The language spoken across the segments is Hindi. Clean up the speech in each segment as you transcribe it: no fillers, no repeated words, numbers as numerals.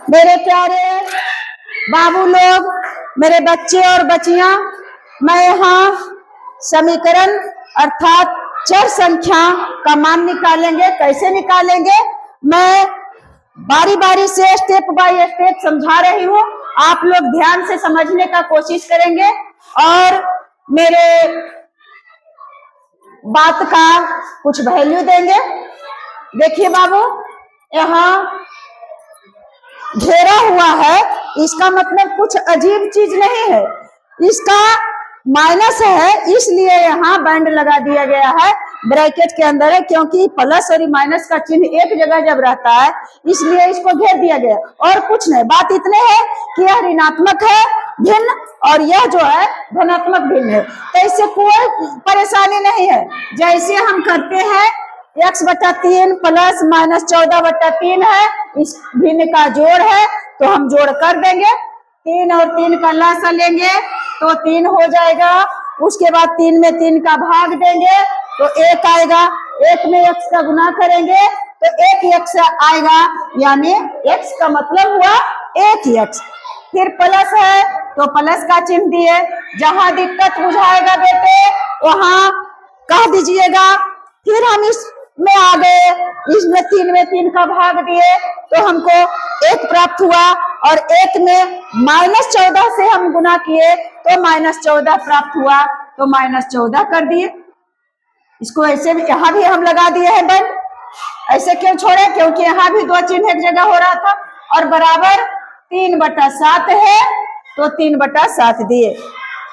मेरे प्यारे बाबू लोग, मेरे बच्चे और बच्चियां, मैं यहाँ समीकरण अर्थात चर संख्या का मान निकालेंगे। कैसे निकालेंगे मैं बारी बारी से स्टेप बाय स्टेप समझा रही हूँ। आप लोग ध्यान से समझने का कोशिश करेंगे और मेरे बात का कुछ वैल्यू देंगे। देखिए बाबू, यहाँ घेरा हुआ है, इसका मतलब कुछ अजीब चीज नहीं है, इसका माइनस है, इसलिए यहाँ बैंड लगा दिया गया है, ब्रैकेट के अंदर है, क्योंकि प्लस और माइनस का चिन्ह एक जगह जब रहता है इसलिए इसको घेर दिया गया। और कुछ नहीं, बात इतने है कि यह ऋणात्मक है भिन्न और यह जो है धनात्मक भिन्न है, तो इससे कोई परेशानी नहीं है। जैसे हम करते हैं x/3 प्लस माइनस 14/3 है, इस भिन्न का जोड़ है तो हम जोड़ कर देंगे। 3 और 3 का लसा लेंगे तो 3 हो जाएगा। उसके बाद 3 में 3 का भाग देंगे तो 1 आएगा। 1 में x का गुना करेंगे तो 1x आएगा, यानी x का मतलब हुआ 1x। फिर प्लस है तो प्लस का चिन्ह दिए। जहां दिक्कत बुझाएगा बेटे वहां कह दीजिएगा। फिर हम इसमें आ गए, इसमें 3 में 3 का भाग दिए तो हमको 1 प्राप्त हुआ और 1 में -14 से हम गुना किए तो -14 प्राप्त हुआ, तो -14 कर दिए। इसको ऐसे भी यहाँ भी हम लगा दिए हैं बंद। ऐसे क्यों छोड़े? क्योंकि यहाँ भी दो चिन्ह एक जगह हो रहा था और बराबर 3/7 है तो 3/7 दिए।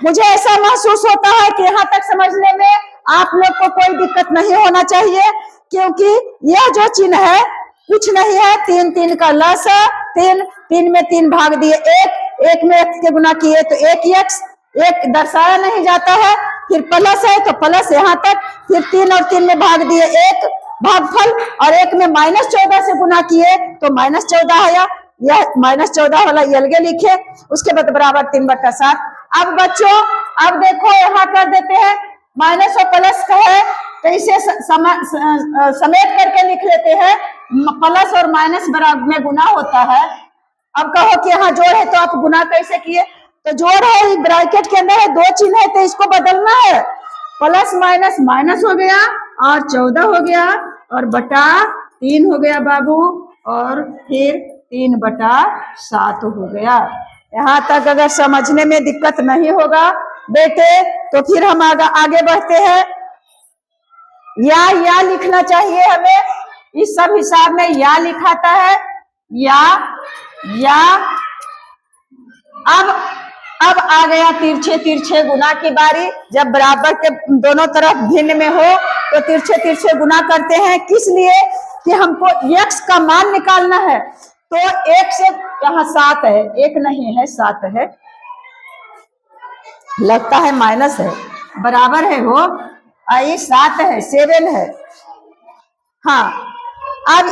मुझे ऐसा महसूस होता है कि यहाँ तक समझने में आप लोग को कोई दिक्कत नहीं होना चाहिए, क्योंकि यह जो चिन्ह है कुछ नहीं है। 3 का लस, 3 में 3 भाग दिए 1 में x के गुना किए तो 1x, 1 दर्शाया नहीं जाता है। फिर प्लस है तो प्लस यहाँ तक, फिर 3 और 3 में भाग दिए 1 भागफल और 1 में -14 से गुना किए तो -14 आया। यह -14 वाला अलगे लिखे, उसके बाद बराबर 3/7। अब बच्चों अब देखो यहाँ कर देते हैं, माइनस और प्लस का है तो इसे समेट करके लिख लेते हैं। प्लस और माइनस बराबर में गुना होता है। अब कहो कि यहाँ जोड़ है तो आप गुना कैसे किए? तो जोड़ है, ब्रैकेट के अंदर है, दो चिन्ह है तो इसको बदलना है। प्लस माइनस माइनस हो गया और 14 हो गया और बटा 3 हो गया बाबू, और फिर 3/7 हो गया। यहाँ तक अगर समझने में दिक्कत नहीं होगा बेटे तो फिर हम आगे बढ़ते हैं। या लिखना चाहिए हमें, इस सब हिसाब में या लिखाता है या। अब आ गया तिरछे गुना की बारी। जब बराबर के दोनों तरफ भिन्न में हो तो तिरछे गुना करते हैं। किस लिए? कि हमको x का मान निकालना है। तो 1 से यहाँ 7 है, 1 नहीं है 7 है, लगता है माइनस है, बराबर है वो, आई 7 है, 7 है। हाँ, अब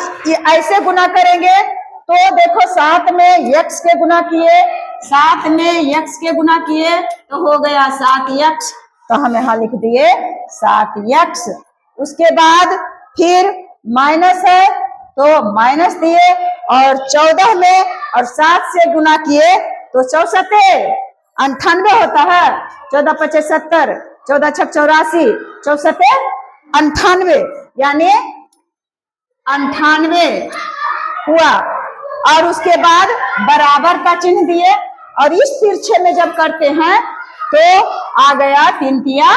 ऐसे गुना करेंगे तो देखो 7 में x के गुना किए, 7 में x के गुना किए तो हो गया 7x, तो हम यहाँ लिख दिए 7x। उसके बाद फिर माइनस है तो माइनस दिए और 14 में और 7 से गुना किए तो 64 98 होता है। 14 × 5 = 70, 14 × 6 = 84, 64 98, यानी 98 हुआ। और उसके बाद बराबर का चिन्ह दिए और इस तिरछे में जब करते हैं तो आ गया 3 ×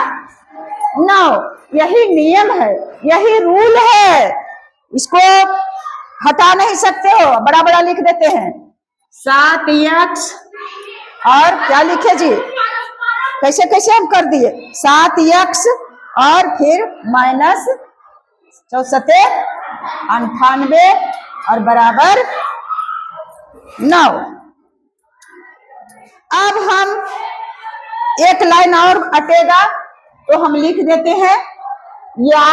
9। यही नियम है, यही रूल है, इसको हटा नहीं सकते हो, बड़ा बड़ा लिख देते हैं। 7x और क्या लिखे जी, कैसे कैसे हम कर दिए, 7x और फिर माइनस 64 98 और बराबर 9। अब हम एक लाइन और अटेगा तो हम लिख देते हैं, या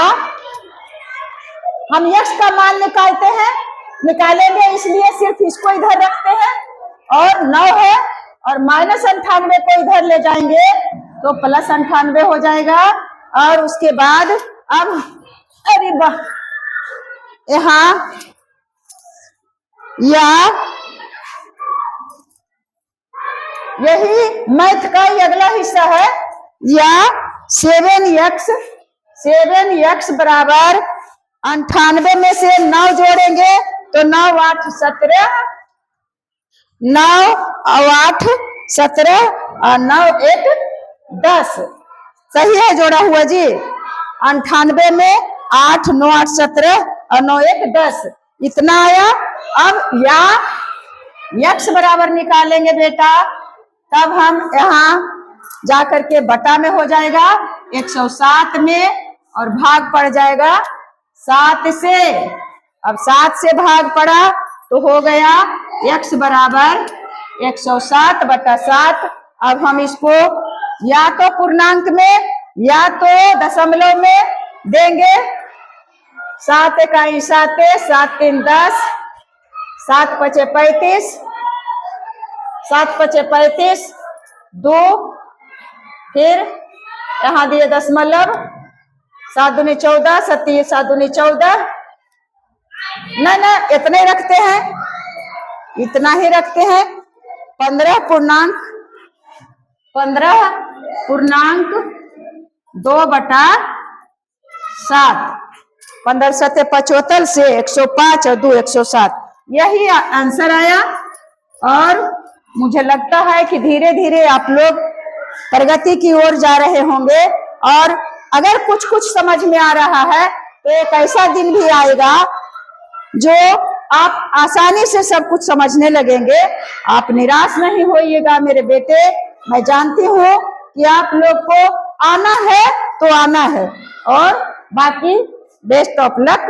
हम x का मान निकालेंगे इसलिए सिर्फ इसको इधर रखते हैं और 9 है और -98 को इधर ले जाएंगे तो +98 हो जाएगा। और उसके बाद अब अरे वाह, यहाँ या यही मैथ का ही अगला हिस्सा है। या 7x बराबर 98 में से 9 जोड़ेंगे तो 9 8 17, 9 और 8 17 और 9 1 10। सही है जोड़ा हुआ जी। 98 में 8 9 8 17 और 9 1 10 इतना आया। अब या x बराबर निकालेंगे बेटा, तब हम यहाँ जाकर के बटा में हो जाएगा 107 में और भाग पड़ जाएगा 7 से। अब 7 से भाग पड़ा तो हो गया x बराबर 107 बटा 7। अब हम इसको या तो पूर्णांक में या तो दशमलव में देंगे। 7 इकाई 7, 7 3 10, 7 5 35, 7 5 35, 2 फिर यहाँ दिए दशमलव, 7 दूनी 14, 7 दूनी 14। ना इतने रखते हैं, इतना ही रखते हैं। 15 पूर्णांक 2 बटा 7। 15 7 75 से 105 और 2 107 यही आंसर आया। और मुझे लगता है कि धीरे धीरे आप लोग प्रगति की ओर जा रहे होंगे। और अगर कुछ कुछ समझ में आ रहा है तो एक ऐसा दिन भी आएगा जो आप आसानी से सब कुछ समझने लगेंगे। आप निराश नहीं होइएगा मेरे बेटे। मैं जानती हूँ कि आप लोग को आना है तो आना है। और बाकी बेस्ट ऑफ लक।